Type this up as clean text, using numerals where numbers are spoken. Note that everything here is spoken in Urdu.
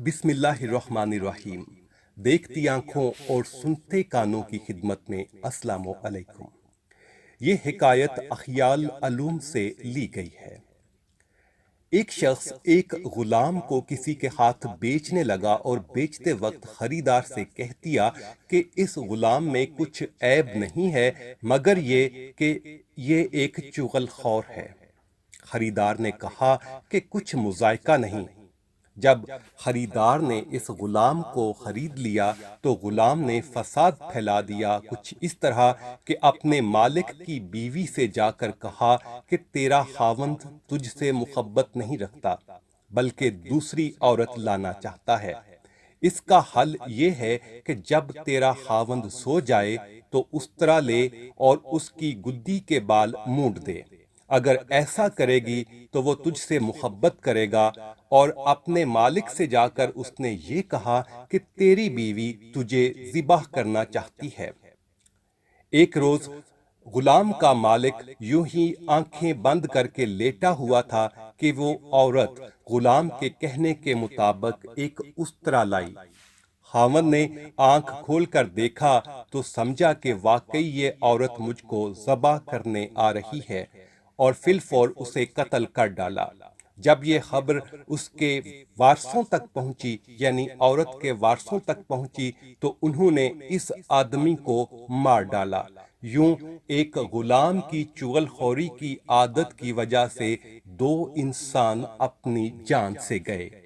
بسم اللہ الرحمن الرحیم۔ دیکھتی آنکھوں اور سنتے کانوں کی خدمت میں السلام علیکم۔ یہ حکایت اخیال علوم سے لی گئی ہے۔ ایک شخص ایک غلام کو کسی کے ہاتھ بیچنے لگا اور بیچتے وقت خریدار سے کہہ دیا کہ اس غلام میں کچھ عیب نہیں ہے مگر یہ کہ یہ ایک چغل خور ہے۔ خریدار نے کہا کہ کچھ مذائقہ نہیں۔ جب خریدار نے اس غلام کو خرید لیا تو غلام نے فساد پھیلا دیا، کچھ اس طرح کہ اپنے مالک کی بیوی سے جا کر کہا کہ تیرا خاوند تجھ سے محبت نہیں رکھتا بلکہ دوسری عورت لانا چاہتا ہے۔ اس کا حل یہ ہے کہ جب تیرا خاوند سو جائے تو استرا لے اور اس کی گدی کے بال مونڈ دے۔ اگر ایسا کرے گی تو وہ تجھ سے محبت کرے گا۔ اور اپنے مالک سے جا کر اس نے یہ کہا کہ تیری بیوی تجھے ذبح کرنا چاہتی ہے۔ ایک روز غلام کا مالک یوں ہی آنکھیں بند کر کے لیٹا ہوا تھا کہ وہ عورت غلام کے کہنے کے مطابق ایک استرا لائی۔ خاوند نے آنکھ کھول کر دیکھا تو سمجھا کہ واقعی یہ عورت مجھ کو ذبح کرنے آ رہی ہے اور فی الفور اسے قتل کر ڈالا۔ جب یہ خبر اس کے وارثوں تک پہنچی، یعنی عورت کے وارثوں تک پہنچی، تو انہوں نے اس آدمی کو مار ڈالا۔ یوں ایک غلام کی چغل خوری کی عادت کی وجہ سے دو انسان اپنی جان سے گئے۔